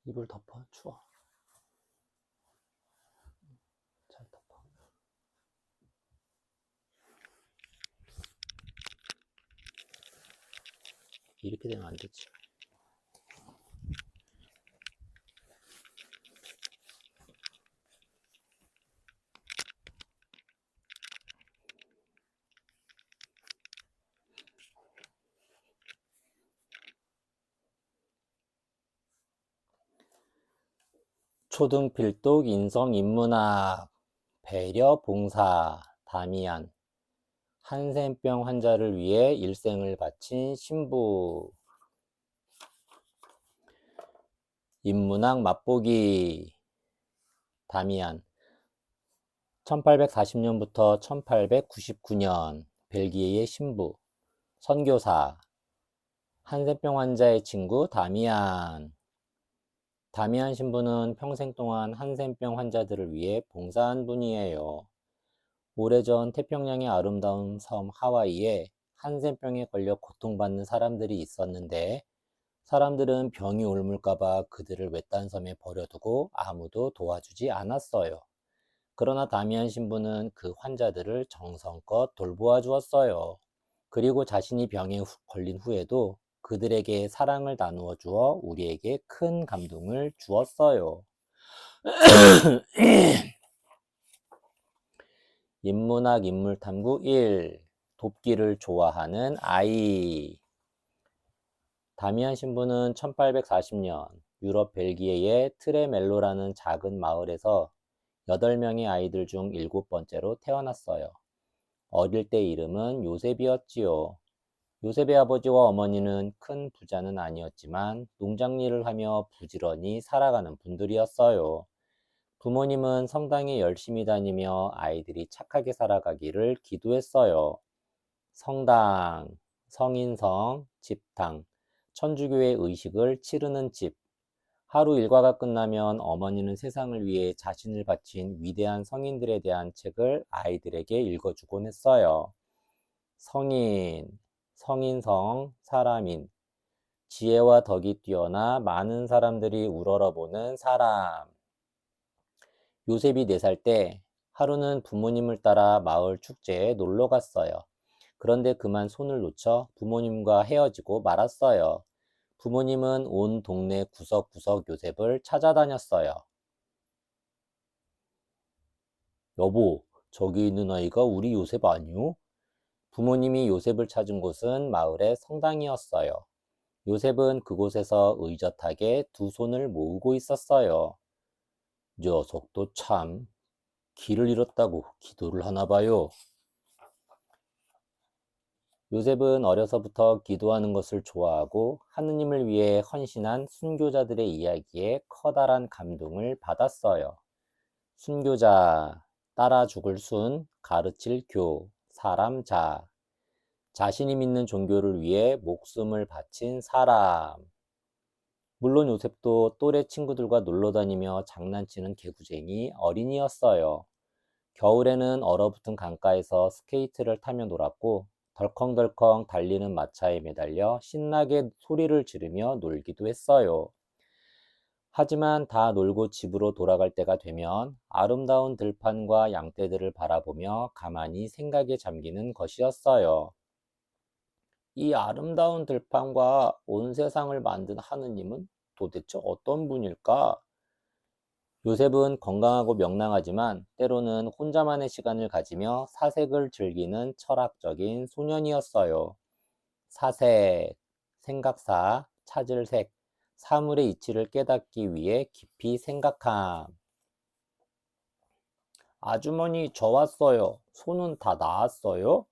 이불 덮어. 추워. 잘 덮어. 이렇게 되면 안 되지. 초등필독 인성인문학 배려 봉사 다미안 한센병 환자를 위해 일생을 바친 신부 인문학 맛보기 다미안 1840년부터 1899년 벨기에의 신부 선교사 한센병 환자의 친구 다미안 신부는 평생 동안 한센병 환자들을 위해 봉사한 분이에요. 오래전 태평양의 아름다운 섬 하와이에 한센병에 걸려 고통받는 사람들이 있었는데 사람들은 병이 옮을까봐 그들을 외딴 섬에 버려두고 아무도 도와주지 않았어요. 그러나 다미안 신부는 그 환자들을 정성껏 돌보아 주었어요. 그리고 자신이 병에 걸린 후에도 그들에게 사랑을 나누어 주어 우리에게 큰 감동을 주었어요. 인문학 인물탐구 1. 돕기를 좋아하는 아이. 다미안 신부는 1840년 유럽 벨기에의 트레멜로라는 작은 마을에서 8명의 아이들 중 7번째로 태어났어요. 어릴 때 이름은 요셉이었지요. 요셉의 아버지와 어머니는 큰 부자는 아니었지만 농장일을 하며 부지런히 살아가는 분들이었어요. 부모님은 성당에 열심히 다니며 아이들이 착하게 살아가기를 기도했어요. 성당, 성인성, 집당, 천주교의 의식을 치르는 집. 하루 일과가 끝나면 어머니는 세상을 위해 자신을 바친 위대한 성인들에 대한 책을 아이들에게 읽어주곤 했어요. 성인, 성인성, 사람인, 지혜와 덕이 뛰어나 많은 사람들이 우러러보는 사람. 요셉이 4살 때 하루는 부모님을 따라 마을 축제에 놀러 갔어요. 그런데 그만 손을 놓쳐 부모님과 헤어지고 말았어요. 부모님은 온 동네 구석구석 요셉을 찾아다녔어요. 여보, 저기 있는 아이가 우리 요셉 아니오? 부모님이 요셉을 찾은 곳은 마을의 성당이었어요. 요셉은 그곳에서 의젓하게 두 손을 모으고 있었어요. 녀석도 참 길을 잃었다고 기도를 하나 봐요. 요셉은 어려서부터 기도하는 것을 좋아하고 하느님을 위해 헌신한 순교자들의 이야기에 커다란 감동을 받았어요. 순교자, 따라 죽을 순, 가르칠 교, 사람 자, 자신이 믿는 종교를 위해 목숨을 바친 사람. 물론 요셉도 또래 친구들과 놀러 다니며 장난치는 개구쟁이 어린이였어요. 겨울에는 얼어붙은 강가에서 스케이트를 타며 놀았고 덜컹덜컹 달리는 마차에 매달려 신나게 소리를 지르며 놀기도 했어요. 하지만 다 놀고 집으로 돌아갈 때가 되면 아름다운 들판과 양떼들을 바라보며 가만히 생각에 잠기는 것이었어요. 이 아름다운 들판과 온 세상을 만든 하느님은 도대체 어떤 분일까? 요셉은 건강하고 명랑하지만 때로는 혼자만의 시간을 가지며 사색을 즐기는 철학적인 소년이었어요. 사색, 생각사, 찾을 색, 사물의 이치를 깨닫기 위해 깊이 생각함. 아주머니, 저 왔어요. 소는 다 나았어요?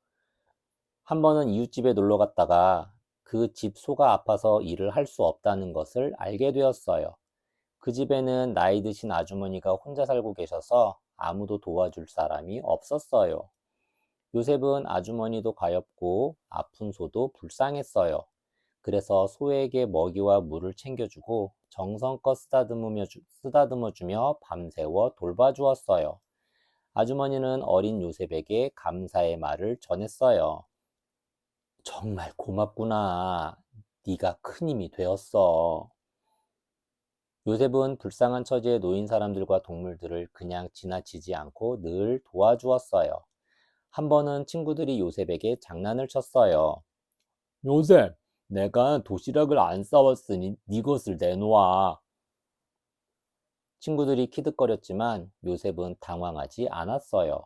한 번은 이웃집에 놀러 갔다가 그 집 소가 아파서 일을 할 수 없다는 것을 알게 되었어요. 그 집에는 나이 드신 아주머니가 혼자 살고 계셔서 아무도 도와줄 사람이 없었어요. 요셉은 아주머니도 가엾고 아픈 소도 불쌍했어요. 그래서 소에게 먹이와 물을 챙겨주고 정성껏 쓰다듬어주며 밤새워 돌봐주었어요. 아주머니는 어린 요셉에게 감사의 말을 전했어요. 정말 고맙구나. 네가 큰 힘이 되었어. 요셉은 불쌍한 처지에 놓인 사람들과 동물들을 그냥 지나치지 않고 늘 도와주었어요. 한 번은 친구들이 요셉에게 장난을 쳤어요. 요셉, 내가 도시락을 안 싸왔으니 네 것을 내놓아. 친구들이 키득거렸지만 요셉은 당황하지 않았어요.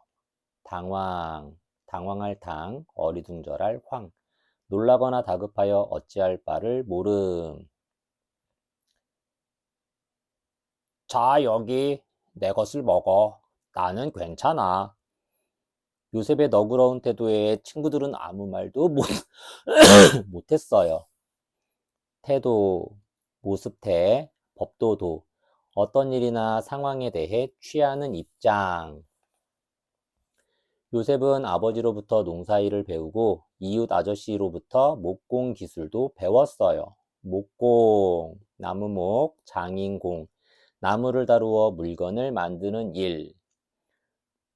당황할 당, 어리둥절할 황, 놀라거나 다급하여 어찌할 바를 모름. 자, 여기 내 것을 먹어. 나는 괜찮아. 요셉의 너그러운 태도에 친구들은 아무 말도 못했어요. 태도, 모습태, 법도도, 어떤 일이나 상황에 대해 취하는 입장. 요셉은 아버지로부터 농사일을 배우고 이웃 아저씨로부터 목공 기술도 배웠어요. 목공, 나무목, 장인공, 나무를 다루어 물건을 만드는 일.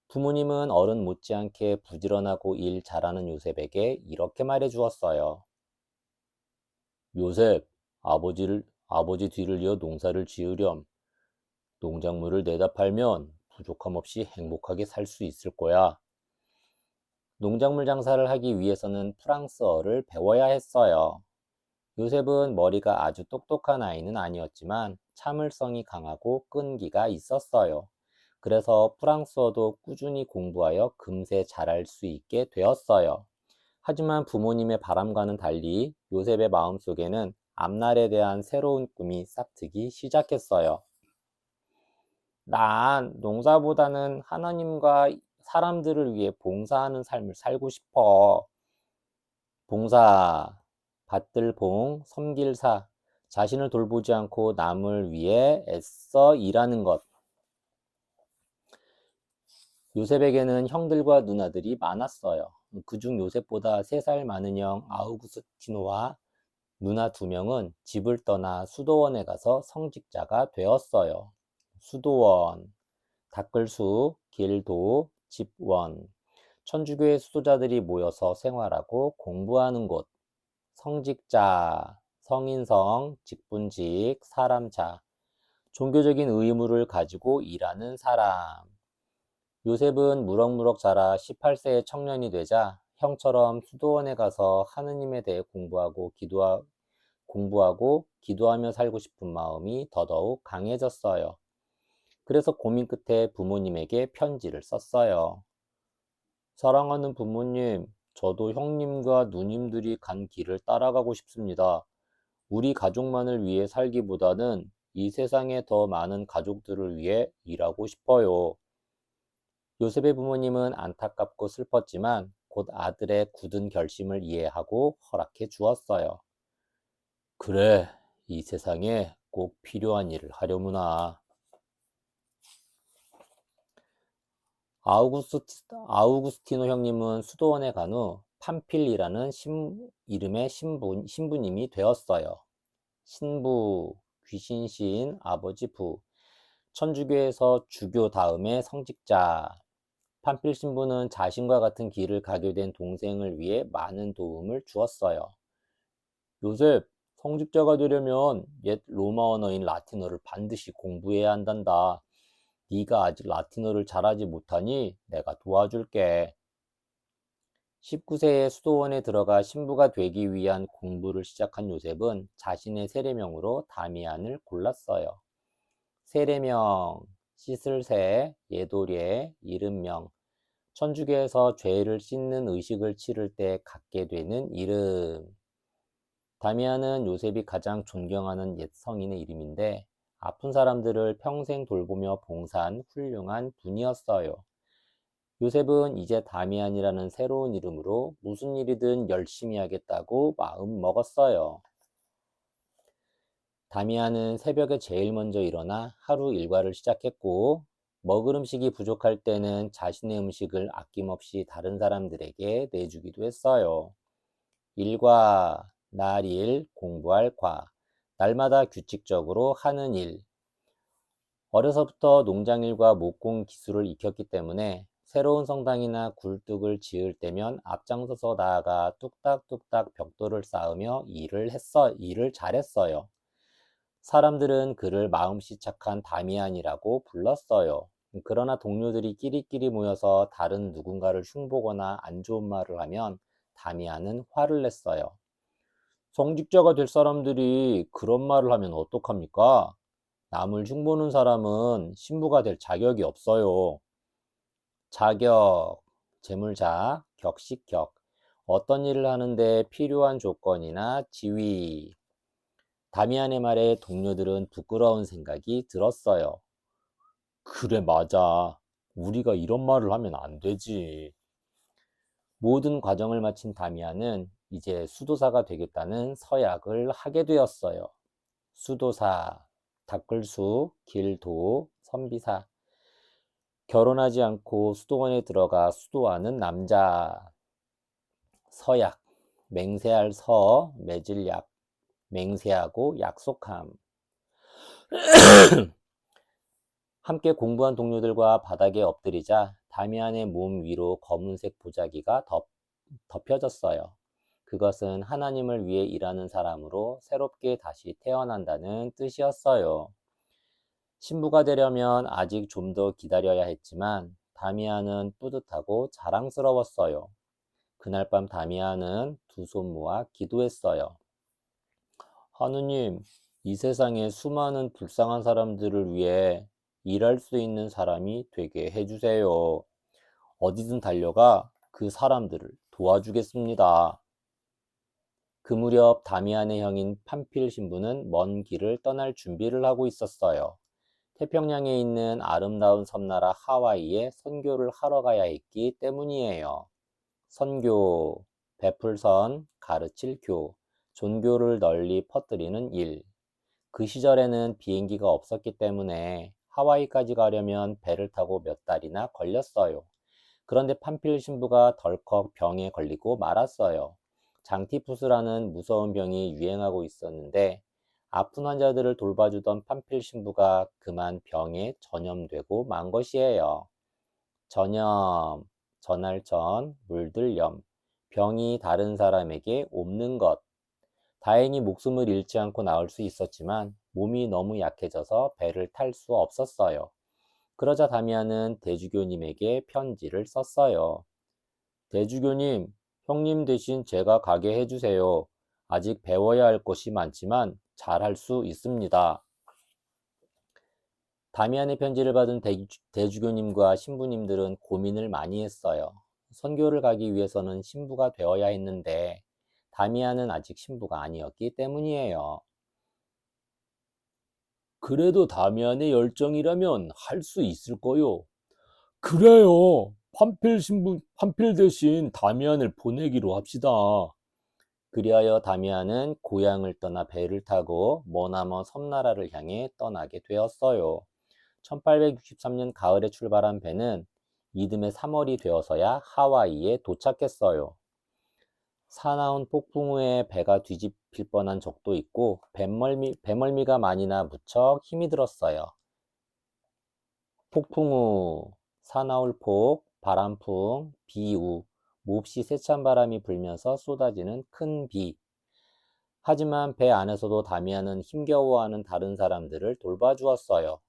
부모님은 어른 못지않게 부지런하고 일 잘하는 요셉에게 이렇게 말해 주었어요. 요셉, 아버지 뒤를 이어 농사를 지으렴. 농작물을 내다 팔면 부족함 없이 행복하게 살 수 있을 거야. 농작물 장사를 하기 위해서는 프랑스어를 배워야 했어요. 요셉은 머리가 아주 똑똑한 아이는 아니었지만 참을성이 강하고 끈기가 있었어요. 그래서 프랑스어도 꾸준히 공부하여 금세 잘할 수 있게 되었어요. 하지만 부모님의 바람과는 달리 요셉의 마음속에는 앞날에 대한 새로운 꿈이 싹트기 시작했어요. 난 농사보다는 하나님과 사람들을 위해 봉사하는 삶을 살고 싶어. 봉사, 받들 봉, 섬길 사, 자신을 돌보지 않고 남을 위해 애써 일하는 것. 요셉에게는 형들과 누나들이 많았어요. 그중 요셉보다 3살 많은 형 아우구스티노와 누나 2명은 집을 떠나 수도원에 가서 성직자가 되었어요. 수도원, 닦을수, 길도, 집원, 천주교의 수도자들이 모여서 생활하고 공부하는 곳, 성직자, 성인성, 직분직, 사람자, 종교적인 의무를 가지고 일하는 사람. 요셉은 무럭무럭 자라 18세의 청년이 되자 형처럼 수도원에 가서 하느님에 대해 공부하고 기도하며 살고 싶은 마음이 더더욱 강해졌어요. 그래서 고민 끝에 부모님에게 편지를 썼어요. 사랑하는 부모님, 저도 형님과 누님들이 간 길을 따라가고 싶습니다. 우리 가족만을 위해 살기보다는 이 세상에 더 많은 가족들을 위해 일하고 싶어요. 요셉의 부모님은 안타깝고 슬펐지만 곧 아들의 굳은 결심을 이해하고 허락해 주었어요. 그래, 이 세상에 꼭 필요한 일을 하려무나. 아우구스티노 형님은 수도원에 간 후 판필이라는 이름의 신부님이 되었어요. 신부, 귀신신, 아버지 부. 천주교에서 주교 다음에 성직자. 판필 신부는 자신과 같은 길을 가게 된 동생을 위해 많은 도움을 주었어요. 요셉, 성직자가 되려면 옛 로마 언어인 라틴어를 반드시 공부해야 한단다. 네가 아직 라틴어를 잘하지 못하니 내가 도와줄게. 19세에 수도원에 들어가 신부가 되기 위한 공부를 시작한 요셉은 자신의 세례명으로 다미안을 골랐어요. 세례명, 씻을 새, 예도례, 이름명, 천주교에서 죄를 씻는 의식을 치를 때 갖게 되는 이름. 다미안은 요셉이 가장 존경하는 옛 성인의 이름인데 아픈 사람들을 평생 돌보며 봉사한 훌륭한 분이었어요. 요셉은 이제 다미안이라는 새로운 이름으로 무슨 일이든 열심히 하겠다고 마음 먹었어요. 다미안은 새벽에 제일 먼저 일어나 하루 일과를 시작했고, 먹을 음식이 부족할 때는 자신의 음식을 아낌없이 다른 사람들에게 내주기도 했어요. 일과, 날일, 공부할 과, 날마다 규칙적으로 하는 일. 어려서부터 농장일과 목공 기술을 익혔기 때문에 새로운 성당이나 굴뚝을 지을 때면 앞장서서 나아가 뚝딱뚝딱 벽돌을 쌓으며 일을 잘했어요. 사람들은 그를 마음씨 착한 다미안이라고 불렀어요. 그러나 동료들이 끼리끼리 모여서 다른 누군가를 흉보거나 안 좋은 말을 하면 다미안은 화를 냈어요. 성직자가 될 사람들이 그런 말을 하면 어떡합니까? 남을 흉보는 사람은 신부가 될 자격이 없어요. 자격, 재물자, 격식격, 어떤 일을 하는데 필요한 조건이나 지위. 다미안의 말에 동료들은 부끄러운 생각이 들었어요. 그래, 맞아. 우리가 이런 말을 하면 안 되지. 모든 과정을 마친 다미안은 이제 수도사가 되겠다는 서약을 하게 되었어요. 수도사, 닦을수, 길도, 선비사. 결혼하지 않고 수도원에 들어가 수도하는 남자. 서약, 맹세할 서, 맺을 약, 맹세하고 약속함. 함께 공부한 동료들과 바닥에 엎드리자 다미안의 몸 위로 검은색 보자기가 덮여졌어요. 그것은 하나님을 위해 일하는 사람으로 새롭게 다시 태어난다는 뜻이었어요. 신부가 되려면 아직 좀 더 기다려야 했지만 다미안은 뿌듯하고 자랑스러웠어요. 그날 밤 다미안은 두 손 모아 기도했어요. 하느님, 이 세상에 수많은 불쌍한 사람들을 위해 일할 수 있는 사람이 되게 해주세요. 어디든 달려가 그 사람들을 도와주겠습니다. 그 무렵 다미안의 형인 판필 신부는 먼 길을 떠날 준비를 하고 있었어요. 태평양에 있는 아름다운 섬나라 하와이에 선교를 하러 가야 했기 때문이에요. 선교, 베풀선, 가르칠 교, 종교를 널리 퍼뜨리는 일. 그 시절에는 비행기가 없었기 때문에 하와이까지 가려면 배를 타고 몇 달이나 걸렸어요. 그런데 판필 신부가 덜컥 병에 걸리고 말았어요. 장티푸스라는 무서운 병이 유행하고 있었는데 아픈 환자들을 돌봐주던 판필 신부가 그만 병에 전염되고 만 것이에요. 전염, 전할전, 물들염, 병이 다른 사람에게 옮는 것. 다행히 목숨을 잃지 않고 나올 수 있었지만 몸이 너무 약해져서 배를 탈 수 없었어요. 그러자 다미안은 대주교님에게 편지를 썼어요. 대주교님, 형님 대신 제가 가게 해주세요. 아직 배워야 할 것이 많지만 잘할 수 있습니다. 다미안의 편지를 받은 대주교님과 신부님들은 고민을 많이 했어요. 선교를 가기 위해서는 신부가 되어야 했는데 다미안은 아직 신부가 아니었기 때문이에요. 그래도 다미안의 열정이라면 할 수 있을 거요. 그래요. 판필 대신 다미안을 보내기로 합시다. 그리하여 다미안은 고향을 떠나 배를 타고 머나먼 섬나라를 향해 떠나게 되었어요. 1863년 가을에 출발한 배는 이듬해 3월이 되어서야 하와이에 도착했어요. 사나운 폭풍 후에 배가 뒤집힐 뻔한 적도 있고 배멀미가 많이 나 무척 힘이 들었어요. 폭풍 후, 사나울 폭, 바람풍, 비우, 몹시 세찬 바람이 불면서 쏟아지는 큰 비. 하지만 배 안에서도 다미안은 힘겨워하는 다른 사람들을 돌봐주었어요.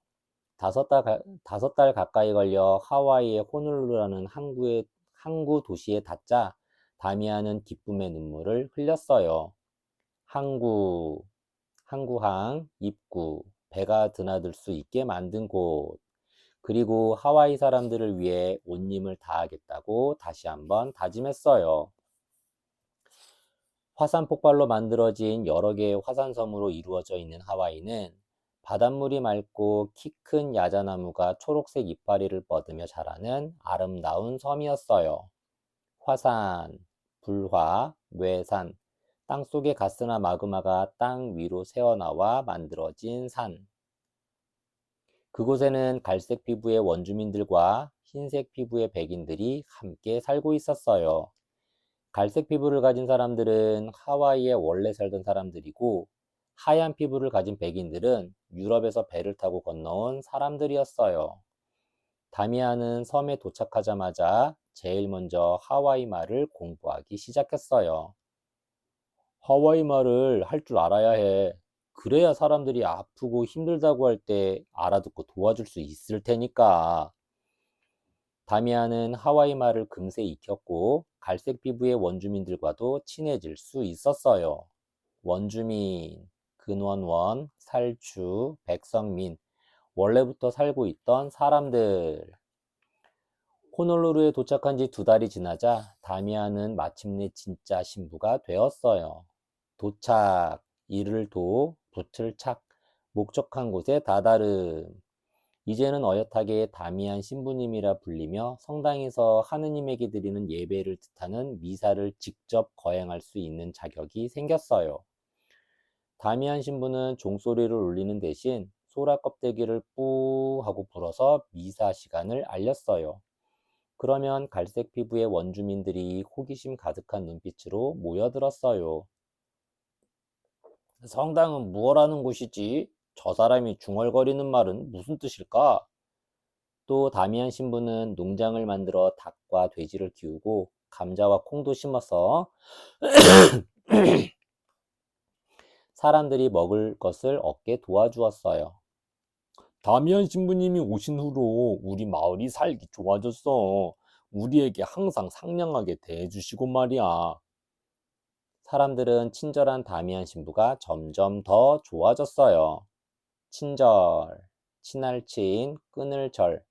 5달 가까이 걸려 하와이의 호놀룰루라는 항구 도시에 닿자 다미안은 기쁨의 눈물을 흘렸어요. 항구, 항구항, 입구, 배가 드나들 수 있게 만든 곳. 그리고 하와이 사람들을 위해 온 힘을 다하겠다고 다시 한번 다짐했어요. 화산 폭발로 만들어진 여러 개의 화산섬으로 이루어져 있는 하와이는 바닷물이 맑고 키 큰 야자나무가 초록색 이파리를 뻗으며 자라는 아름다운 섬이었어요. 화산, 불화, 뇌산, 땅속의 가스나 마그마가 땅 위로 새어나와 만들어진 산. 그곳에는 갈색 피부의 원주민들과 흰색 피부의 백인들이 함께 살고 있었어요. 갈색 피부를 가진 사람들은 하와이에 원래 살던 사람들이고, 하얀 피부를 가진 백인들은 유럽에서 배를 타고 건너온 사람들이었어요. 다미안은 섬에 도착하자마자 제일 먼저 하와이 말을 공부하기 시작했어요. 하와이 말을 할 줄 알아야 해. 그래야 사람들이 아프고 힘들다고 할 때 알아듣고 도와줄 수 있을 테니까. 다미안은 하와이 말을 금세 익혔고 갈색 피부의 원주민들과도 친해질 수 있었어요. 원주민, 근원원, 살추, 백성민, 원래부터 살고 있던 사람들. 호놀루루에 도착한 지 2달이 지나자 다미안은 마침내 진짜 신부가 되었어요. 도착, 이를 도, 붙을 착, 목적한 곳에 다다름. 이제는 어엿하게 다미안 신부님이라 불리며 성당에서 하느님에게 드리는 예배를 뜻하는 미사를 직접 거행할 수 있는 자격이 생겼어요. 다미안 신부는 종소리를 울리는 대신 소라 껍데기를 뿌 하고 불어서 미사 시간을 알렸어요. 그러면 갈색 피부의 원주민들이 호기심 가득한 눈빛으로 모여들었어요. 성당은 무엇하는 곳이지? 저 사람이 중얼거리는 말은 무슨 뜻일까? 또 다미안 신부는 농장을 만들어 닭과 돼지를 키우고 감자와 콩도 심어서 사람들이 먹을 것을 얻게 도와주었어요. 다미안 신부님이 오신 후로 우리 마을이 살기 좋아졌어. 우리에게 항상 상냥하게 대해주시고 말이야. 사람들은 친절한 다미안 신부가 점점 더 좋아졌어요. 친절, 친할 친, 끊을 절,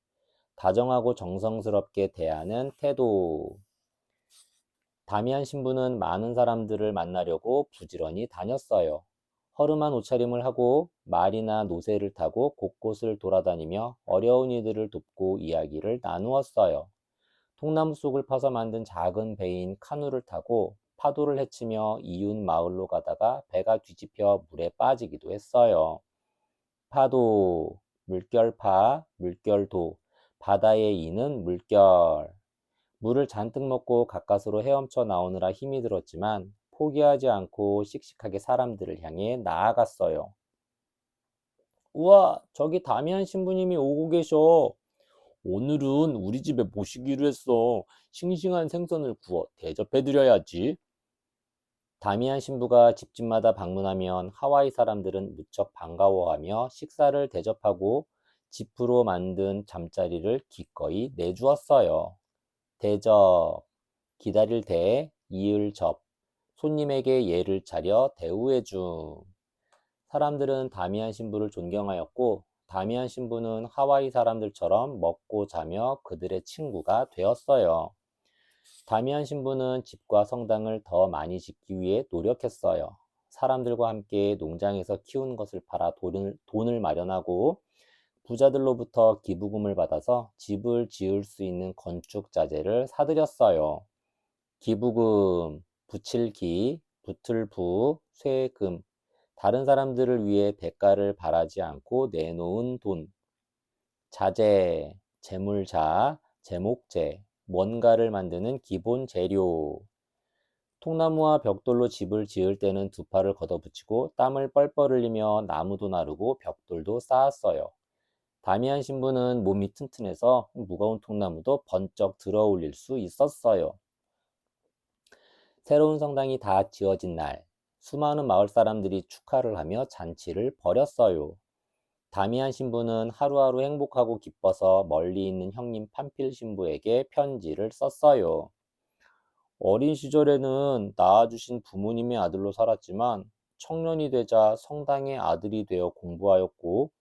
다정하고 정성스럽게 대하는 태도. 다미안 신부는 많은 사람들을 만나려고 부지런히 다녔어요. 허름한 옷차림을 하고 말이나 노새를 타고 곳곳을 돌아다니며 어려운 이들을 돕고 이야기를 나누었어요. 통나무 속을 파서 만든 작은 배인 카누를 타고 파도를 헤치며 이웃 마을로 가다가 배가 뒤집혀 물에 빠지기도 했어요. 파도, 물결파, 물결도, 바다에 이는 물결. 물을 잔뜩 먹고 가까스로 헤엄쳐 나오느라 힘이 들었지만 포기하지 않고 씩씩하게 사람들을 향해 나아갔어요. 우와, 저기 다미안 신부님이 오고 계셔. 오늘은 우리 집에 모시기로 했어. 싱싱한 생선을 구워 대접해드려야지. 다미안 신부가 집집마다 방문하면 하와이 사람들은 무척 반가워하며 식사를 대접하고 지프로 만든 잠자리를 기꺼이 내주었어요. 대접, 기다릴 대, 이을 접, 손님에게 예를 차려 대우해줌. 사람들은 다미안 신부를 존경하였고 다미안 신부는 하와이 사람들처럼 먹고 자며 그들의 친구가 되었어요. 다미안 신부는 집과 성당을 더 많이 짓기 위해 노력했어요. 사람들과 함께 농장에서 키운 것을 팔아 돈을 마련하고 부자들로부터 기부금을 받아서 집을 지을 수 있는 건축 자재를 사들였어요. 기부금, 붙일기, 붙을부, 쇠금, 다른 사람들을 위해 대가를 바라지 않고 내놓은 돈, 자재, 재물자, 제목재, 뭔가를 만드는 기본 재료. 통나무와 벽돌로 집을 지을 때는 두 팔을 걷어붙이고 땀을 뻘뻘 흘리며 나무도 나르고 벽돌도 쌓았어요. 다미안 신부는 몸이 튼튼해서 무거운 통나무도 번쩍 들어 올릴 수 있었어요. 새로운 성당이 다 지어진 날, 수많은 마을 사람들이 축하를 하며 잔치를 벌였어요. 다미안 신부는 하루하루 행복하고 기뻐서 멀리 있는 형님 판필 신부에게 편지를 썼어요. 어린 시절에는 낳아주신 부모님의 아들로 살았지만 청년이 되자 성당의 아들이 되어 공부하였고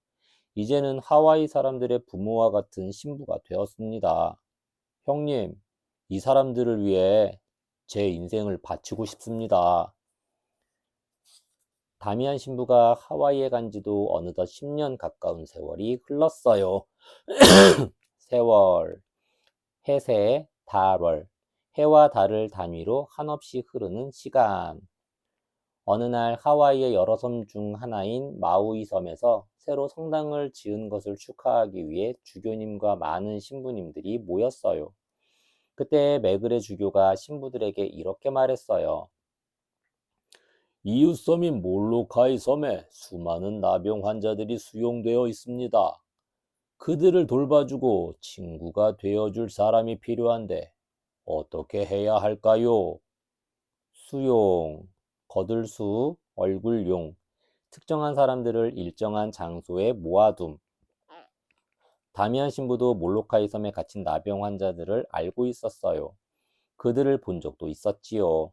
이제는 하와이 사람들의 부모와 같은 신부가 되었습니다. 형님, 이 사람들을 위해 제 인생을 바치고 싶습니다. 다미안 신부가 하와이에 간 지도 어느덧 10년 가까운 세월이 흘렀어요. 세월, 해세, 달월, 해와 달을 단위로 한없이 흐르는 시간. 어느 날 하와이의 여러 섬 중 하나인 마우이 섬에서 새로 성당을 지은 것을 축하하기 위해 주교님과 많은 신부님들이 모였어요. 그때 메그레 주교가 신부들에게 이렇게 말했어요. 이웃 섬인 몰로카이 섬에 수많은 나병 환자들이 수용되어 있습니다. 그들을 돌봐주고 친구가 되어줄 사람이 필요한데 어떻게 해야 할까요? 수용, 거들수, 얼굴용, 특정한 사람들을 일정한 장소에 모아둠. 다미안 신부도 몰로카이 섬에 갇힌 나병 환자들을 알고 있었어요. 그들을 본 적도 있었지요.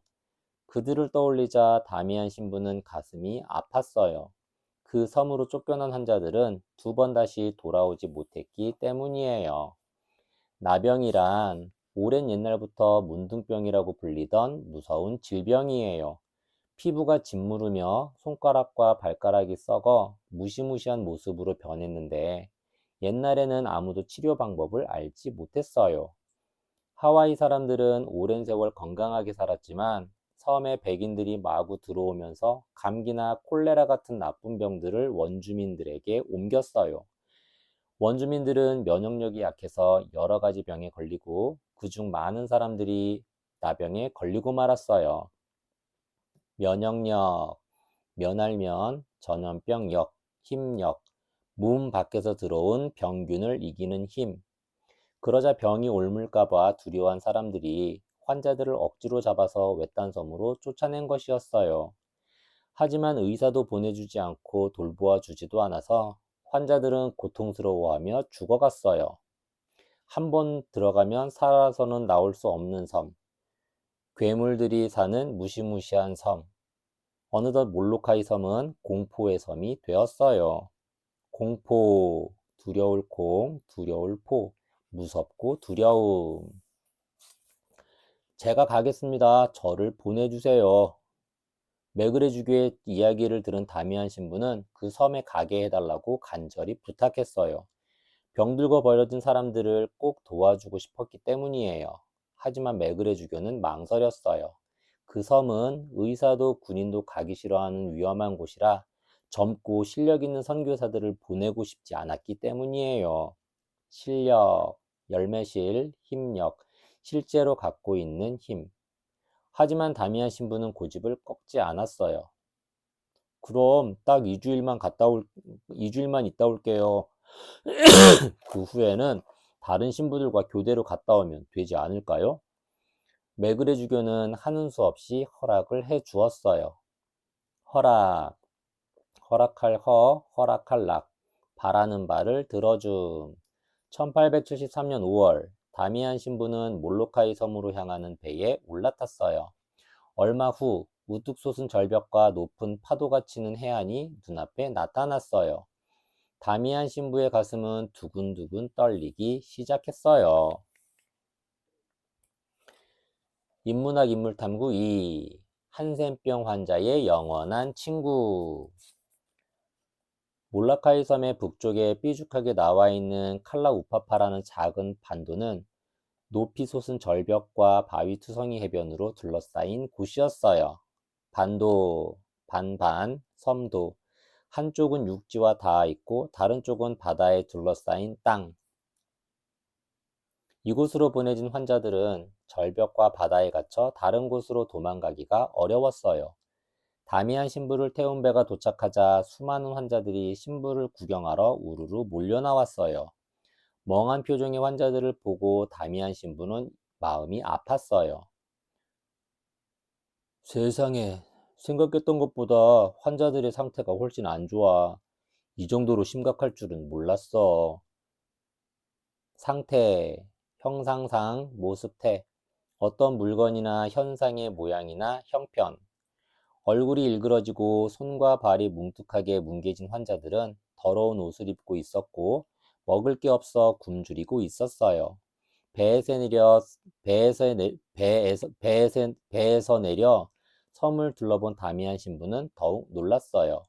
그들을 떠올리자 다미안 신부는 가슴이 아팠어요. 그 섬으로 쫓겨난 환자들은 두 번 다시 돌아오지 못했기 때문이에요. 나병이란 오랜 옛날부터 문둥병이라고 불리던 무서운 질병이에요. 피부가 짓무르며 손가락과 발가락이 썩어 무시무시한 모습으로 변했는데 옛날에는 아무도 치료 방법을 알지 못했어요. 하와이 사람들은 오랜 세월 건강하게 살았지만 섬에 백인들이 마구 들어오면서 감기나 콜레라 같은 나쁜 병들을 원주민들에게 옮겼어요. 원주민들은 면역력이 약해서 여러 가지 병에 걸리고 그중 많은 사람들이 나병에 걸리고 말았어요. 면역력, 면할면, 전염병 역, 힘력, 몸 밖에서 들어온 병균을 이기는 힘. 그러자 병이 옮을까봐 두려워한 사람들이 환자들을 억지로 잡아서 외딴 섬으로 쫓아낸 것이었어요. 하지만 의사도 보내주지 않고 돌보아 주지도 않아서 환자들은 고통스러워하며 죽어갔어요. 한 번 들어가면 살아서는 나올 수 없는 섬, 괴물들이 사는 무시무시한 섬. 어느덧 몰로카이 섬은 공포의 섬이 되었어요. 공포, 두려울 콩, 두려울 포, 무섭고 두려움. 제가 가겠습니다. 저를 보내주세요. 메그레주교의 이야기를 들은 다미안 신부는 그 섬에 가게 해달라고 간절히 부탁했어요. 병들고 버려진 사람들을 꼭 도와주고 싶었기 때문이에요. 하지만 메그레주교는 망설였어요. 그 섬은 의사도 군인도 가기 싫어하는 위험한 곳이라 젊고 실력 있는 선교사들을 보내고 싶지 않았기 때문이에요. 실력, 열매실, 힘력, 실제로 갖고 있는 힘. 하지만 다미안 신부는 고집을 꺾지 않았어요. 그럼 딱 2주일만 있다 올게요. 그 후에는 다른 신부들과 교대로 갔다 오면 되지 않을까요? 메그레 주교는 하는 수 없이 허락을 해 주었어요. 허락, 허락할 허락할 락, 바라는 바를 들어줌. 1873년 5월, 다미안 신부는 몰로카이 섬으로 향하는 배에 올라탔어요. 얼마 후 우뚝 솟은 절벽과 높은 파도가 치는 해안이 눈앞에 나타났어요. 다미안 신부의 가슴은 두근두근 떨리기 시작했어요. 인문학 인물탐구 2. 한센병 환자의 영원한 친구. 몰라카이 섬의 북쪽에 삐죽하게 나와 있는 칼라우파파라는 작은 반도는 높이 솟은 절벽과 바위 투성이 해변으로 둘러싸인 곳이었어요. 반도, 반반, 섬도. 한쪽은 육지와 닿아 있고 다른 쪽은 바다에 둘러싸인 땅. 이곳으로 보내진 환자들은 절벽과 바다에 갇혀 다른 곳으로 도망가기가 어려웠어요. 다미안 신부를 태운 배가 도착하자 수많은 환자들이 신부를 구경하러 우르르 몰려나왔어요. 멍한 표정의 환자들을 보고 다미안 신부는 마음이 아팠어요. 세상에, 생각했던 것보다 환자들의 상태가 훨씬 안 좋아. 이 정도로 심각할 줄은 몰랐어. 상태, 형상상, 모습태, 어떤 물건이나 현상의 모양이나 형편, 얼굴이 일그러지고 손과 발이 뭉툭하게 뭉개진 환자들은 더러운 옷을 입고 있었고 먹을 게 없어 굶주리고 있었어요. 배에서 내려 섬을 둘러본 다미안 신부는 더욱 놀랐어요.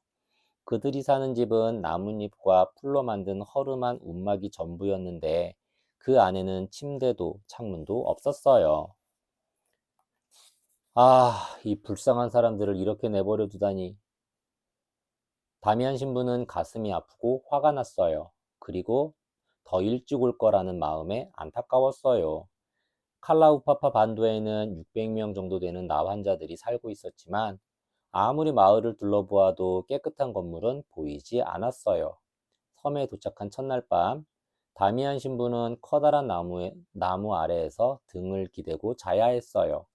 그들이 사는 집은 나뭇잎과 풀로 만든 허름한 움막이 전부였는데 그 안에는 침대도 창문도 없었어요. 아, 이 불쌍한 사람들을 이렇게 내버려 두다니. 다미안 신부는 가슴이 아프고 화가 났어요. 그리고 더 일찍 올 거라는 마음에 안타까웠어요. 칼라우파파 반도에는 600명 정도 되는 나 환자들이 살고 있었지만 아무리 마을을 둘러보아도 깨끗한 건물은 보이지 않았어요. 섬에 도착한 첫날 밤, 다미안 신부는 커다란 나무 아래에서 등을 기대고 자야 했어요.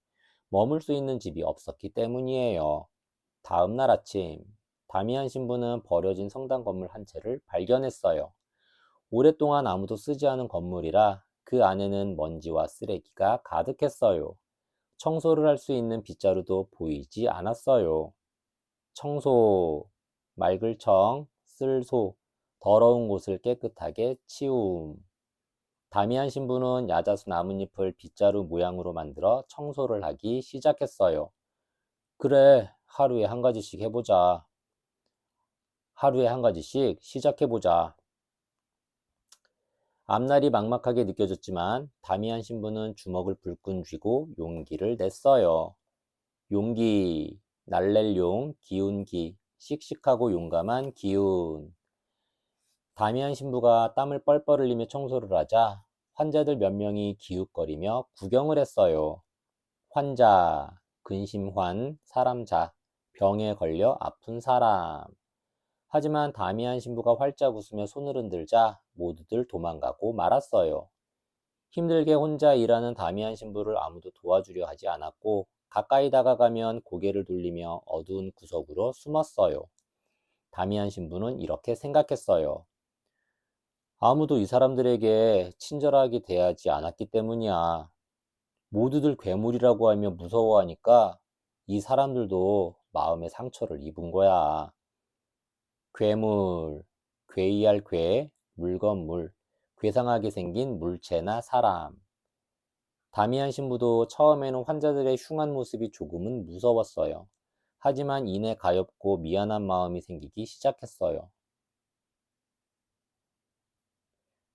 머물 수 있는 집이 없었기 때문이에요. 다음 날 아침, 다미안 신부는 버려진 성당 건물 한 채를 발견했어요. 오랫동안 아무도 쓰지 않은 건물이라 그 안에는 먼지와 쓰레기가 가득했어요. 청소를 할 수 있는 빗자루도 보이지 않았어요. 청소, 맑을 청, 쓸소, 더러운 곳을 깨끗하게 치움. 다미안 신부는 야자수 나뭇잎을 빗자루 모양으로 만들어 청소를 하기 시작했어요. 그래, 하루에 한 가지씩 해보자. 하루에 한 가지씩 시작해보자. 앞날이 막막하게 느껴졌지만 다미안 신부는 주먹을 불끈 쥐고 용기를 냈어요. 용기, 날랠 용, 기운기, 씩씩하고 용감한 기운. 다미안 신부가 땀을 뻘뻘 흘리며 청소를 하자 환자들 몇 명이 기웃거리며 구경을 했어요. 환자, 근심환, 사람자, 병에 걸려 아픈 사람. 하지만 다미안 신부가 활짝 웃으며 손을 흔들자 모두들 도망가고 말았어요. 힘들게 혼자 일하는 다미안 신부를 아무도 도와주려 하지 않았고 가까이 다가가면 고개를 돌리며 어두운 구석으로 숨었어요. 다미안 신부는 이렇게 생각했어요. 아무도 이 사람들에게 친절하게 대하지 않았기 때문이야. 모두들 괴물이라고 하며 무서워하니까 이 사람들도 마음의 상처를 입은 거야. 괴물, 괴이할 괴, 물건물, 괴상하게 생긴 물체나 사람. 다미안 신부도 처음에는 환자들의 흉한 모습이 조금은 무서웠어요. 하지만 이내 가엾고 미안한 마음이 생기기 시작했어요.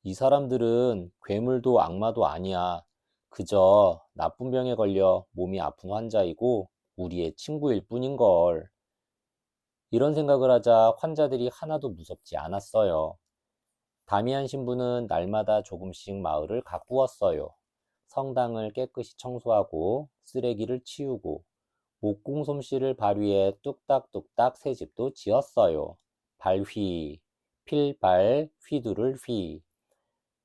이 사람들은 괴물도 악마도 아니야. 그저 나쁜 병에 걸려 몸이 아픈 환자이고 우리의 친구일 뿐인걸. 이런 생각을 하자 환자들이 하나도 무섭지 않았어요. 다미안 신부는 날마다 조금씩 마을을 가꾸었어요. 성당을 깨끗이 청소하고 쓰레기를 치우고 목공 솜씨를 발휘해 뚝딱뚝딱 새 집도 지었어요. 발휘, 필발, 휘두를 휘.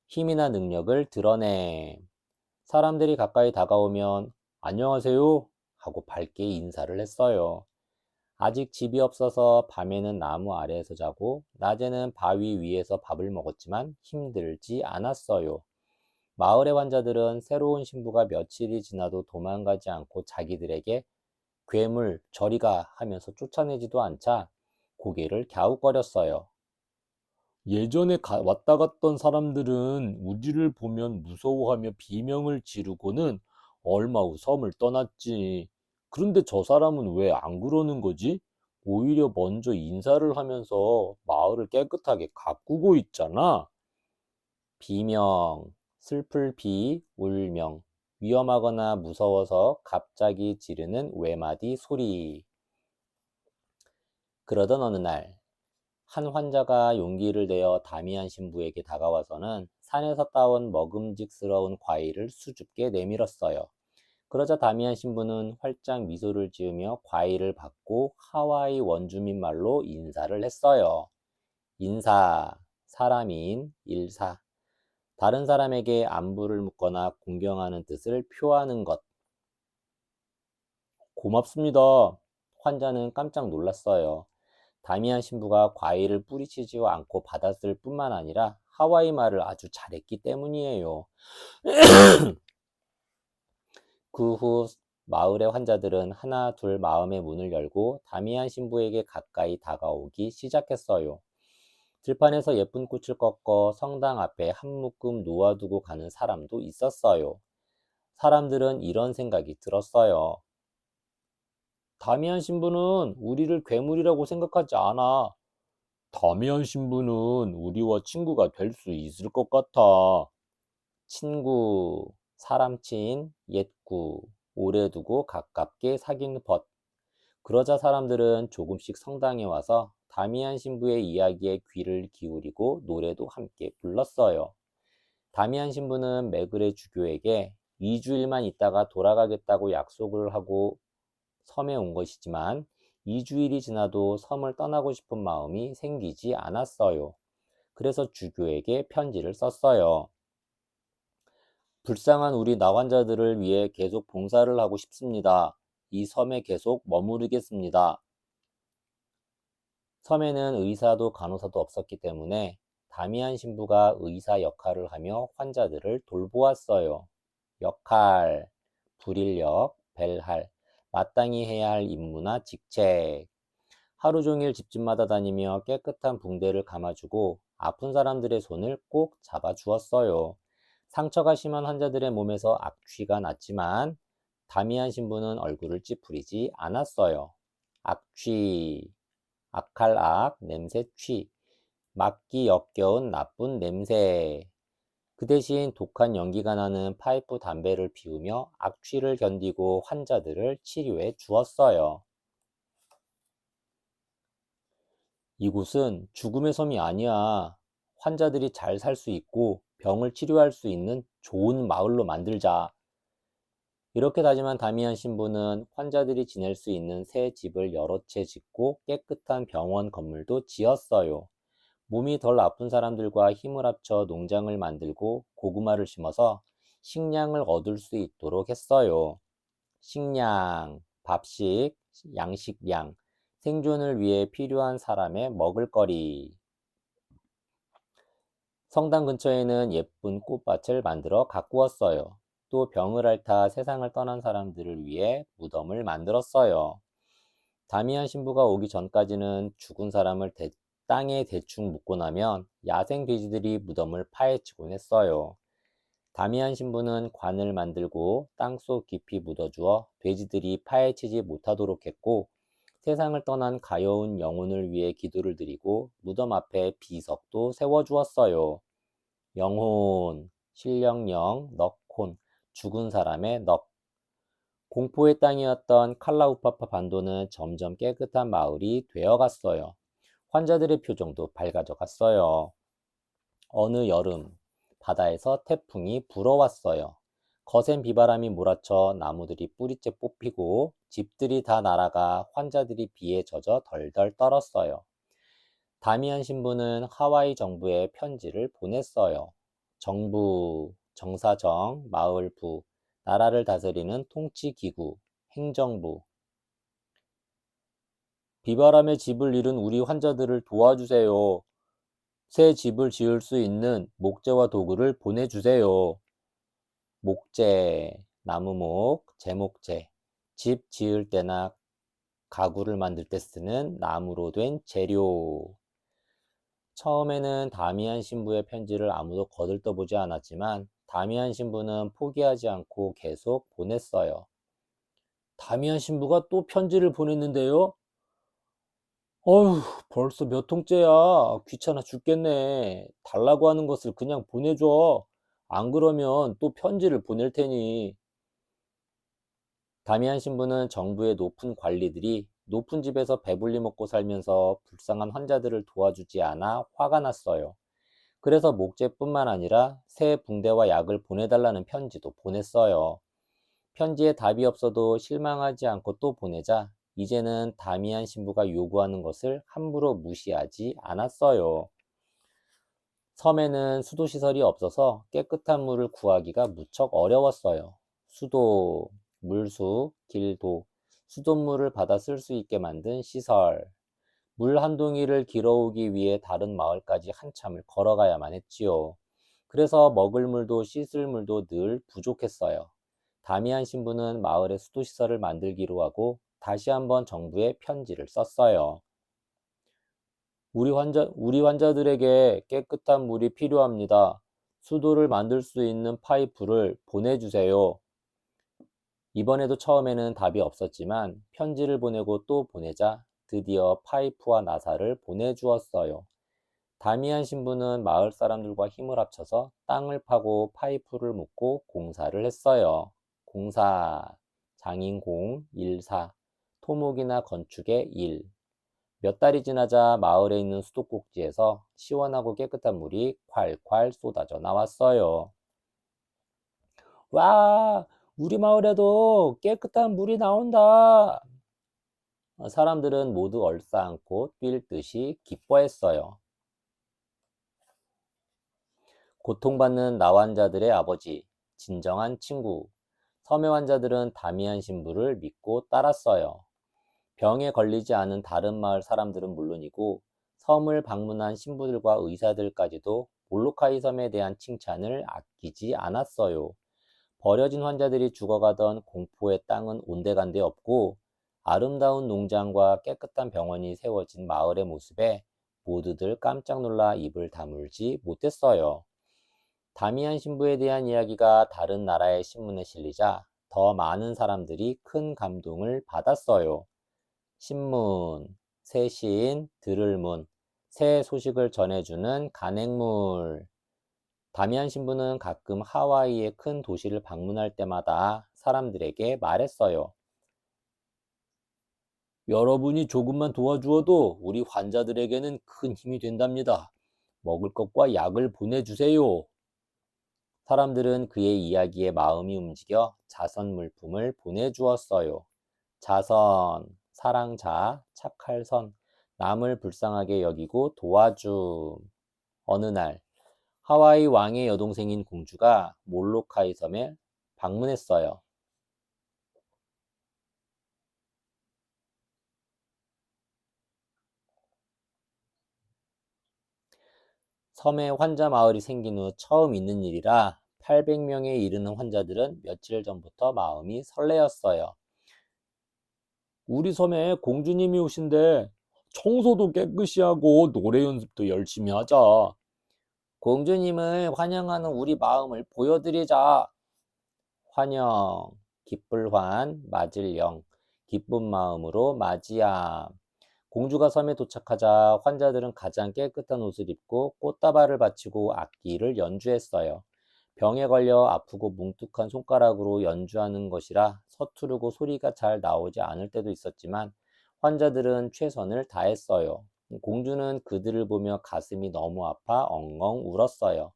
힘이나 능력을 드러내. 사람들이 가까이 다가오면 안녕하세요 하고 밝게 인사를 했어요. 아직 집이 없어서 밤에는 나무 아래에서 자고 낮에는 바위 위에서 밥을 먹었지만 힘들지 않았어요. 마을의 환자들은 새로운 신부가 며칠이 지나도 도망가지 않고 자기들에게 괴물 저리 가 하면서 쫓아내지도 않자 고개를 갸웃거렸어요. 예전에 왔다 갔던 사람들은 우리를 보면 무서워하며 비명을 지르고는 얼마 후 섬을 떠났지. 그런데 저 사람은 왜 안 그러는 거지? 오히려 먼저 인사를 하면서 마을을 깨끗하게 가꾸고 있잖아. 비명, 슬플 비, 울명, 위험하거나 무서워서 갑자기 지르는 외마디 소리. 그러던 어느 날, 한 환자가 용기를 내어 다미안 신부에게 다가와서는 산에서 따온 먹음직스러운 과일을 수줍게 내밀었어요. 그러자 다미안 신부는 활짝 미소를 지으며 과일을 받고 하와이 원주민 말로 인사를 했어요. 인사, 사람인, 일사. 다른 사람에게 안부를 묻거나 공경하는 뜻을 표하는 것. 고맙습니다. 환자는 깜짝 놀랐어요. 다미안 신부가 과일을 뿌리치지 않고 받았을 뿐만 아니라 하와이 말을 아주 잘했기 때문이에요. 그 후 마을의 환자들은 하나 둘 마음의 문을 열고 다미안 신부에게 가까이 다가오기 시작했어요. 들판에서 예쁜 꽃을 꺾어 성당 앞에 한 묶음 놓아두고 가는 사람도 있었어요. 사람들은 이런 생각이 들었어요. 다미안 신부는 우리를 괴물이라고 생각하지 않아. 다미안 신부는 우리와 친구가 될 수 있을 것 같아. 친구, 사람친, 옛구, 오래 두고 가깝게 사귄 벗. 그러자 사람들은 조금씩 성당에 와서 다미안 신부의 이야기에 귀를 기울이고 노래도 함께 불렀어요. 다미안 신부는 메그레 주교에게 2주일만 있다가 돌아가겠다고 약속을 하고 섬에 온 것이지만 2주일이 지나도 섬을 떠나고 싶은 마음이 생기지 않았어요. 그래서 주교에게 편지를 썼어요. 불쌍한 우리 나환자들을 위해 계속 봉사를 하고 싶습니다. 이 섬에 계속 머무르겠습니다. 섬에는 의사도 간호사도 없었기 때문에 다미안 신부가 의사 역할을 하며 환자들을 돌보았어요. 역할, 불인력, 벨할, 마땅히 해야 할 임무나 직책. 하루 종일 집집마다 다니며 깨끗한 붕대를 감아주고 아픈 사람들의 손을 꼭 잡아주었어요. 상처가 심한 환자들의 몸에서 악취가 났지만 다미안 신부는 얼굴을 찌푸리지 않았어요. 악취, 악할 악, 냄새 취, 맡기 역겨운 나쁜 냄새. 그 대신 독한 연기가 나는 파이프 담배를 피우며 악취를 견디고 환자들을 치료해 주었어요. 이곳은 죽음의 섬이 아니야. 환자들이 잘 살 수 있고 병을 치료할 수 있는 좋은 마을로 만들자. 이렇게 다짐한 다미안 신부는 환자들이 지낼 수 있는 새 집을 여러 채 짓고 깨끗한 병원 건물도 지었어요. 몸이 덜 아픈 사람들과 힘을 합쳐 농장을 만들고 고구마를 심어서 식량을 얻을 수 있도록 했어요. 식량, 밥식, 양식량, 생존을 위해 필요한 사람의 먹을거리. 성당 근처에는 예쁜 꽃밭을 만들어 가꾸었어요. 또 병을 앓다 세상을 떠난 사람들을 위해 무덤을 만들었어요. 다미안 신부가 오기 전까지는 죽은 사람을 땅에 대충 묻고 나면 야생 돼지들이 무덤을 파헤치곤 했어요. 다미안 신부는 관을 만들고 땅속 깊이 묻어주어 돼지들이 파헤치지 못하도록 했고, 세상을 떠난 가여운 영혼을 위해 기도를 드리고 무덤 앞에 비석도 세워주었어요. 영혼, 신령령, 넉혼, 죽은 사람의 넉. 공포의 땅이었던 칼라우파파 반도는 점점 깨끗한 마을이 되어갔어요. 환자들의 표정도 밝아져 갔어요. 어느 여름, 바다에서 태풍이 불어왔어요. 거센 비바람이 몰아쳐 나무들이 뿌리째 뽑히고 집들이 다 날아가 환자들이 비에 젖어 덜덜 떨었어요. 다미안 신부는 하와이 정부에 편지를 보냈어요. 정부, 정사정, 마을부, 나라를 다스리는 통치기구, 행정부. 비바람에 집을 잃은 우리 환자들을 도와주세요. 새 집을 지을 수 있는 목재와 도구를 보내주세요. 목재, 나무목, 제목재. 집 지을 때나 가구를 만들 때 쓰는 나무로 된 재료. 처음에는 다미안 신부의 편지를 아무도 거들떠보지 않았지만 다미안 신부는 포기하지 않고 계속 보냈어요. 다미안 신부가 또 편지를 보냈는데요. 어휴, 벌써 몇 통째야. 귀찮아 죽겠네. 달라고 하는 것을 그냥 보내줘. 안 그러면 또 편지를 보낼 테니. 다미안 신부는 정부의 높은 관리들이 높은 집에서 배불리 먹고 살면서 불쌍한 환자들을 도와주지 않아 화가 났어요. 그래서 목재뿐만 아니라 새 붕대와 약을 보내달라는 편지도 보냈어요. 편지에 답이 없어도 실망하지 않고 또 보내자 이제는 다미안 신부가 요구하는 것을 함부로 무시하지 않았어요. 섬에는 수도시설이 없어서 깨끗한 물을 구하기가 무척 어려웠어요. 수도, 물수, 길도, 수돗물을 받아 쓸 수 있게 만든 시설. 물 한 동이를 길어오기 위해 다른 마을까지 한참을 걸어가야만 했지요. 그래서 먹을 물도 씻을 물도 늘 부족했어요. 다미안 신부는 마을에 수도시설을 만들기로 하고 다시 한번 정부에 편지를 썼어요. 우리 환자들에게 깨끗한 물이 필요합니다. 수도를 만들 수 있는 파이프를 보내주세요. 이번에도 처음에는 답이 없었지만 편지를 보내고 또 보내자 드디어 파이프와 나사를 보내주었어요. 다미안 신부는 마을 사람들과 힘을 합쳐서 땅을 파고 파이프를 묻고 공사를 했어요. 공사, 장인공, 일사, 토목이나 건축의 일. 몇 달이 지나자 마을에 있는 수도꼭지에서 시원하고 깨끗한 물이 콸콸 쏟아져 나왔어요. 와, 우리 마을에도 깨끗한 물이 나온다. 사람들은 모두 얼싸안고 뛸 듯이 기뻐했어요. 고통받는 나환자들의 아버지, 진정한 친구. 섬의 환자들은 다미안 신부를 믿고 따랐어요. 병에 걸리지 않은 다른 마을 사람들은 물론이고 섬을 방문한 신부들과 의사들까지도 몰로카이 섬에 대한 칭찬을 아끼지 않았어요. 버려진 환자들이 죽어가던 공포의 땅은 온데간데 없고 아름다운 농장과 깨끗한 병원이 세워진 마을의 모습에 모두들 깜짝 놀라 입을 다물지 못했어요. 다미안 신부에 대한 이야기가 다른 나라의 신문에 실리자 더 많은 사람들이 큰 감동을 받았어요. 신문, 새 시인, 들을 문, 새 소식을 전해주는 간행물. 다미안 신부는 가끔 하와이의 큰 도시를 방문할 때마다 사람들에게 말했어요. 여러분이 조금만 도와주어도 우리 환자들에게는 큰 힘이 된답니다. 먹을 것과 약을 보내주세요. 사람들은 그의 이야기에 마음이 움직여 자선 물품을 보내주었어요. 자선, 사랑자, 착할 선, 남을 불쌍하게 여기고 도와줌. 어느 날 하와이 왕의 여동생인 공주가 몰로카이 섬에 방문했어요. 섬에 환자 마을이 생긴 후 처음 있는 일이라 800명에 이르는 환자들은 며칠 전부터 마음이 설레었어요. 우리 섬에 공주님이 오신대. 청소도 깨끗이 하고 노래 연습도 열심히 하자. 공주님을 환영하는 우리 마음을 보여드리자. 환영, 기쁠 환, 맞을 영, 기쁜 마음으로 맞이함. 공주가 섬에 도착하자 환자들은 가장 깨끗한 옷을 입고 꽃다발을 바치고 악기를 연주했어요. 병에 걸려 아프고 뭉툭한 손가락으로 연주하는 것이라 서투르고 소리가 잘 나오지 않을 때도 있었지만 환자들은 최선을 다했어요. 공주는 그들을 보며 가슴이 너무 아파 엉엉 울었어요.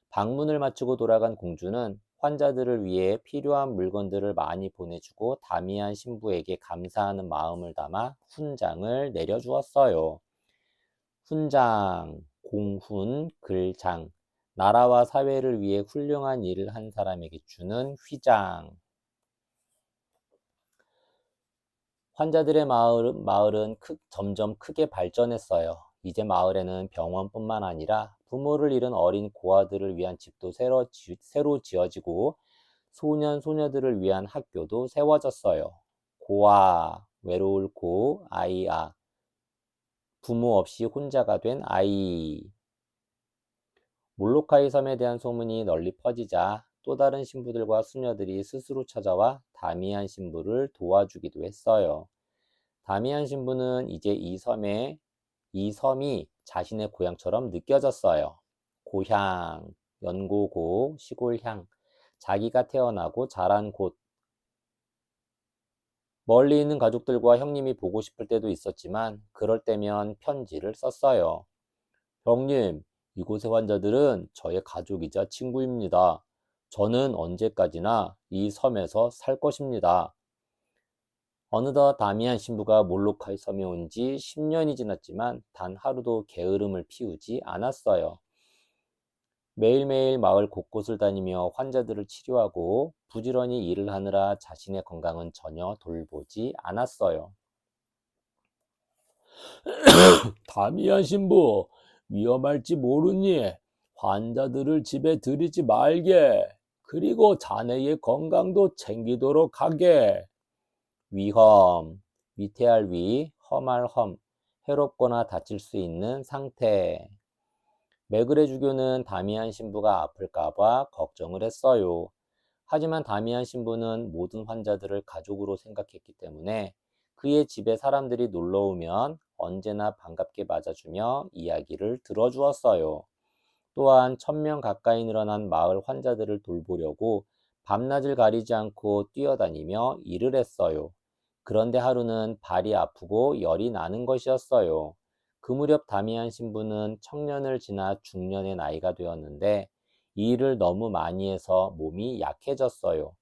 방문을 마치고 돌아간 공주는 환자들을 위해 필요한 물건들을 많이 보내주고 다미안 신부에게 감사하는 마음을 담아 훈장을 내려주었어요. 훈장, 공훈, 글장, 나라와 사회를 위해 훌륭한 일을 한 사람에게 주는 휘장. 환자들의 마을은 점점 크게 발전했어요. 이제 마을에는 병원뿐만 아니라 부모를 잃은 어린 고아들을 위한 집도 새로 지어지고 소년, 소녀들을 위한 학교도 세워졌어요. 고아, 외로울 고, 아이아, 부모 없이 혼자가 된 아이. 몰로카이 섬에 대한 소문이 널리 퍼지자 또 다른 신부들과 수녀들이 스스로 찾아와 다미안 신부를 도와주기도 했어요. 다미안 신부는 이제 이 섬이 자신의 고향처럼 느껴졌어요. 고향, 연고고, 시골향, 자기가 태어나고 자란 곳, 멀리 있는 가족들과 형님이 보고 싶을 때도 있었지만 그럴 때면 편지를 썼어요. 형님, 이곳의 환자들은 저의 가족이자 친구입니다. 저는 언제까지나 이 섬에서 살 것입니다. 어느덧 다미안 신부가 몰로카이 섬에 온 지 10년이 지났지만 단 하루도 게으름을 피우지 않았어요. 매일매일 마을 곳곳을 다니며 환자들을 치료하고 부지런히 일을 하느라 자신의 건강은 전혀 돌보지 않았어요. 다미안 신부, 위험할지 모르니 환자들을 집에 들이지 말게. 그리고 자네의 건강도 챙기도록 하게. 위험, 위태할 위, 험할 험, 해롭거나 다칠 수 있는 상태. 메그레 주교는 다미안 신부가 아플까봐 걱정을 했어요. 하지만 다미안 신부는 모든 환자들을 가족으로 생각했기 때문에 그의 집에 사람들이 놀러 오면 언제나 반갑게 맞아주며 이야기를 들어주었어요. 또한 1000명 가까이 늘어난 마을 환자들을 돌보려고 밤낮을 가리지 않고 뛰어다니며 일을 했어요. 그런데 하루는 발이 아프고 열이 나는 것이었어요. 그 무렵 다미안 신부는 청년을 지나 중년의 나이가 되었는데 이 일을 너무 많이 해서 몸이 약해졌어요.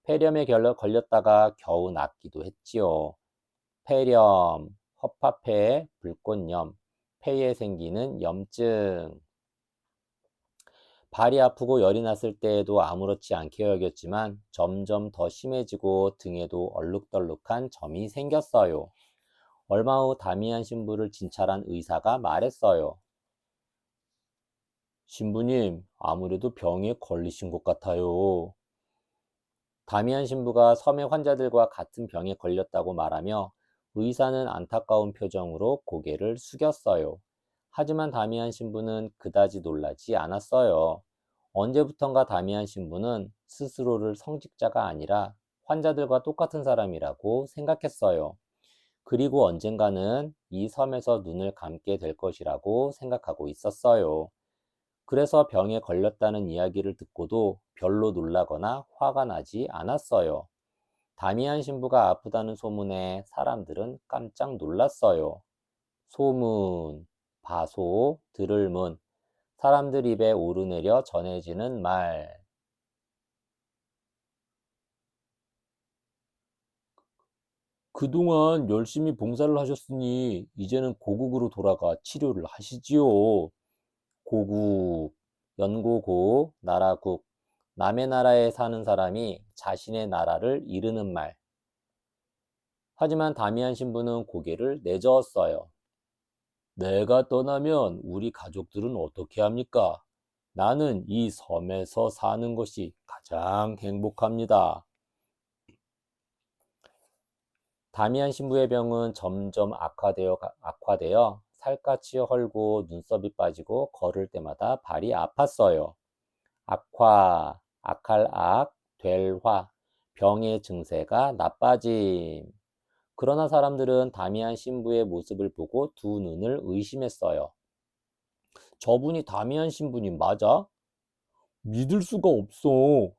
폐렴에 걸렸다가 겨우 낫기도 했지요. 폐렴, 허파폐, 불꽃염, 폐에 생기는 염증. 발이 아프고 열이 났을 때에도 아무렇지 않게 여겼지만 점점 더 심해지고 등에도 얼룩덜룩한 점이 생겼어요. 얼마 후 다미안 신부를 진찰한 의사가 말했어요. 신부님, 아무래도 병에 걸리신 것 같아요. 다미안 신부가 섬의 환자들과 같은 병에 걸렸다고 말하며 의사는 안타까운 표정으로 고개를 숙였어요. 하지만 다미안 신부는 그다지 놀라지 않았어요. 언제부턴가 다미안 신부는 스스로를 성직자가 아니라 환자들과 똑같은 사람이라고 생각했어요. 그리고 언젠가는 이 섬에서 눈을 감게 될 것이라고 생각하고 있었어요. 그래서 병에 걸렸다는 이야기를 듣고도 별로 놀라거나 화가 나지 않았어요. 다미안 신부가 아프다는 소문에 사람들은 깜짝 놀랐어요. 소문, 바소, 들을문, 사람들 입에 오르내려 전해지는 말. 그동안 열심히 봉사를 하셨으니 이제는 고국으로 돌아가 치료를 하시지요. 고국, 연고고, 나라국, 남의 나라에 사는 사람이 자신의 나라를 이르는 말. 하지만 다미안 신부는 고개를 내저었어요. 내가 떠나면 우리 가족들은 어떻게 합니까? 나는 이 섬에서 사는 것이 가장 행복합니다. 다미안 신부의 병은 점점 악화되어 살갗이 헐고 눈썹이 빠지고 걸을 때마다 발이 아팠어요. 악화, 악할 악, 될 화, 병의 증세가 나빠짐. 그러나 사람들은 다미안 신부의 모습을 보고 두 눈을 의심했어요. 저분이 다미안 신부님 맞아? 믿을 수가 없어.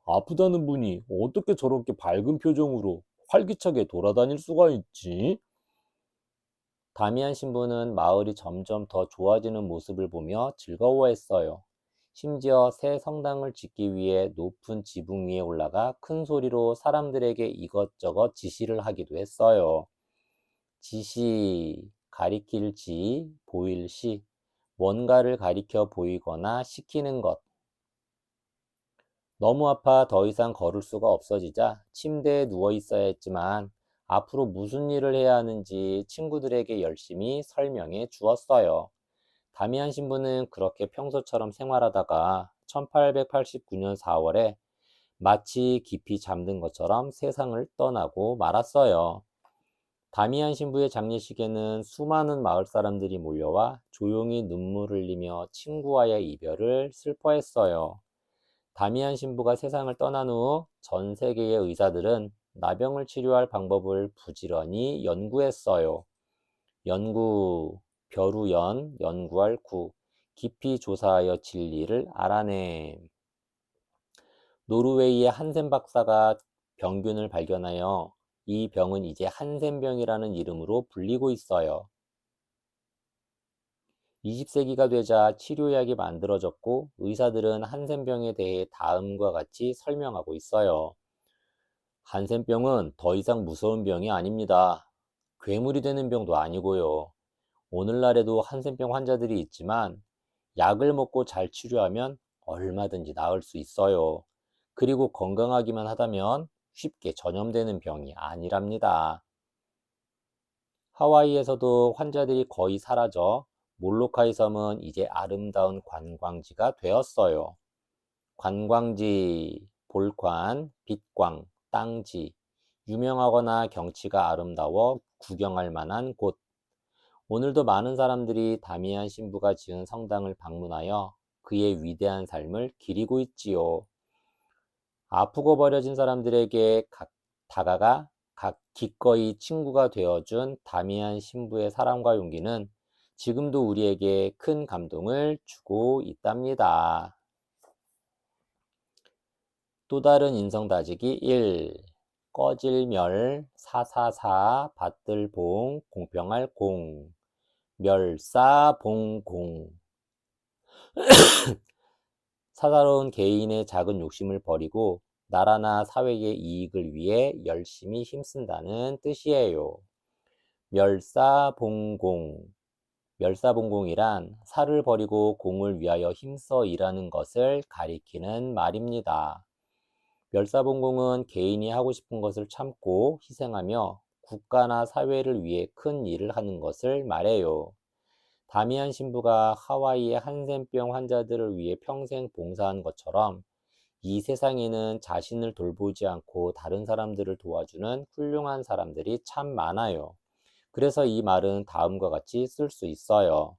아프다는 분이 어떻게 저렇게 밝은 표정으로 활기차게 돌아다닐 수가 있지? 다미안 신부는 마을이 점점 더 좋아지는 모습을 보며 즐거워했어요. 심지어 새 성당을 짓기 위해 높은 지붕 위에 올라가 큰 소리로 사람들에게 이것저것 지시를 하기도 했어요. 지시, 가리킬 지, 보일 시, 뭔가를 가리켜 보이거나 시키는 것. 너무 아파 더 이상 걸을 수가 없어지자 침대에 누워 있어야 했지만 앞으로 무슨 일을 해야 하는지 친구들에게 열심히 설명해 주었어요. 다미안 신부는 그렇게 평소처럼 생활하다가 1889년 4월에 마치 깊이 잠든 것처럼 세상을 떠나고 말았어요. 다미안 신부의 장례식에는 수많은 마을 사람들이 몰려와 조용히 눈물 흘리며 친구와의 이별을 슬퍼했어요. 다미안 신부가 세상을 떠난 후 전 세계의 의사들은 나병을 치료할 방법을 부지런히 연구했어요. 연구, 벼루연, 연구할 구, 깊이 조사하여 진리를 알아냄. 노르웨이의 한센 박사가 병균을 발견하여 이 병은 이제 한센병이라는 이름으로 불리고 있어요. 20세기가 되자 치료약이 만들어졌고 의사들은 한센병에 대해 다음과 같이 설명하고 있어요. 한센병은 더 이상 무서운 병이 아닙니다. 괴물이 되는 병도 아니고요. 오늘날에도 한센병 환자들이 있지만 약을 먹고 잘 치료하면 얼마든지 나을 수 있어요. 그리고 건강하기만 하다면 쉽게 전염되는 병이 아니랍니다. 하와이에서도 환자들이 거의 사라져 몰로카이 섬은 이제 아름다운 관광지가 되었어요. 관광지, 볼관, 빛광, 땅지, 유명하거나 경치가 아름다워 구경할 만한 곳. 오늘도 많은 사람들이 다미안 신부가 지은 성당을 방문하여 그의 위대한 삶을 기리고 있지요. 아프고 버려진 사람들에게 다가가 기꺼이 친구가 되어준 다미안 신부의 사랑과 용기는 지금도 우리에게 큰 감동을 주고 있답니다. 또 다른 인성다지기 1. 꺼질멸, 사사사, 받들봉, 공평할 공, 멸사봉공. 사사로운 개인의 작은 욕심을 버리고 나라나 사회의 이익을 위해 열심히 힘쓴다는 뜻이에요. 멸사봉공. 멸사봉공이란 사를 버리고 공을 위하여 힘써 일하는 것을 가리키는 말입니다. 멸사봉공은 개인이 하고 싶은 것을 참고 희생하며 국가나 사회를 위해 큰 일을 하는 것을 말해요. 다미안 신부가 하와이의 한센병 환자들을 위해 평생 봉사한 것처럼 이 세상에는 자신을 돌보지 않고 다른 사람들을 도와주는 훌륭한 사람들이 참 많아요. 그래서 이 말은 다음과 같이 쓸 수 있어요.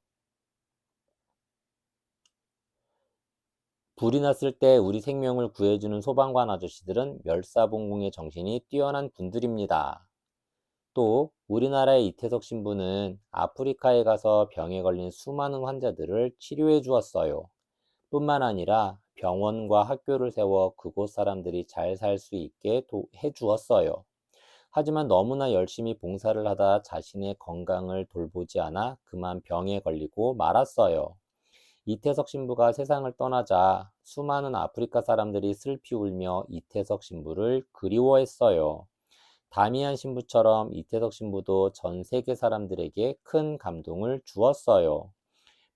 불이 났을 때 우리 생명을 구해주는 소방관 아저씨들은 멸사봉공의 정신이 뛰어난 분들입니다. 또 우리나라의 이태석 신부는 아프리카에 가서 병에 걸린 수많은 환자들을 치료해 주었어요. 뿐만 아니라 병원과 학교를 세워 그곳 사람들이 잘 살 수 있게 해 주었어요. 하지만 너무나 열심히 봉사를 하다 자신의 건강을 돌보지 않아 그만 병에 걸리고 말았어요. 이태석 신부가 세상을 떠나자 수많은 아프리카 사람들이 슬피 울며 이태석 신부를 그리워했어요. 다미안 신부처럼 이태석 신부도 전 세계 사람들에게 큰 감동을 주었어요.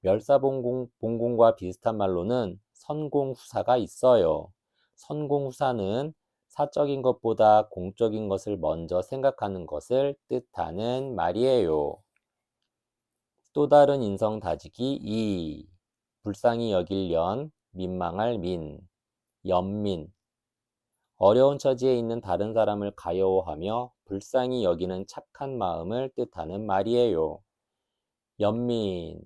멸사봉공과 비슷한 말로는 선공후사가 있어요. 선공후사는 사적인 것보다 공적인 것을 먼저 생각하는 것을 뜻하는 말이에요. 또 다른 인성 다지기 2. 불쌍히 여길 연, 민망할 민, 연민. 어려운 처지에 있는 다른 사람을 가여워하며 불쌍히 여기는 착한 마음을 뜻하는 말이에요. 연민.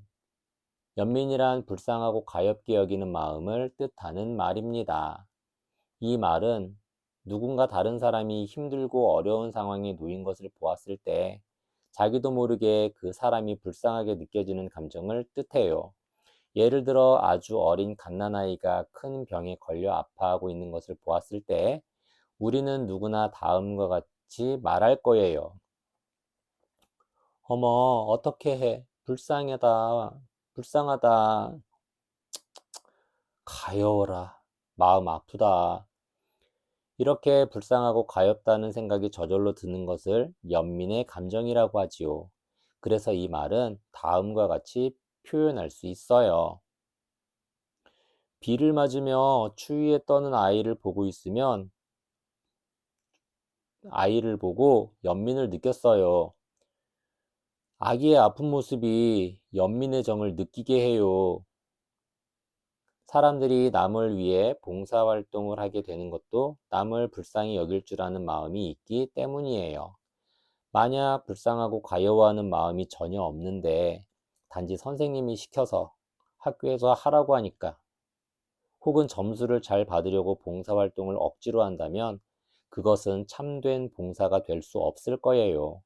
연민이란 불쌍하고 가엾게 여기는 마음을 뜻하는 말입니다. 이 말은 누군가 다른 사람이 힘들고 어려운 상황에 놓인 것을 보았을 때 자기도 모르게 그 사람이 불쌍하게 느껴지는 감정을 뜻해요. 예를 들어 아주 어린 갓난아이가 큰 병에 걸려 아파하고 있는 것을 보았을 때 우리는 누구나 다음과 같이 말할 거예요. 어머, 어떻게 해? 불쌍하다. 불쌍하다. 가여워라. 마음 아프다. 이렇게 불쌍하고 가엾다는 생각이 저절로 드는 것을 연민의 감정이라고 하지요. 그래서 이 말은 다음과 같이 표현할 수 있어요. 비를 맞으며 추위에 떠는 아이를 보고 있으면 아이를 보고 연민을 느꼈어요. 아기의 아픈 모습이 연민의 정을 느끼게 해요. 사람들이 남을 위해 봉사활동을 하게 되는 것도 남을 불쌍히 여길 줄 아는 마음이 있기 때문이에요. 만약 불쌍하고 가여워하는 마음이 전혀 없는데 단지 선생님이 시켜서 학교에서 하라고 하니까 혹은 점수를 잘 받으려고 봉사활동을 억지로 한다면 그것은 참된 봉사가 될 수 없을 거예요.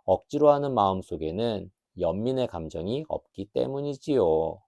억지로 하는 마음 속에는 연민의 감정이 없기 때문이지요.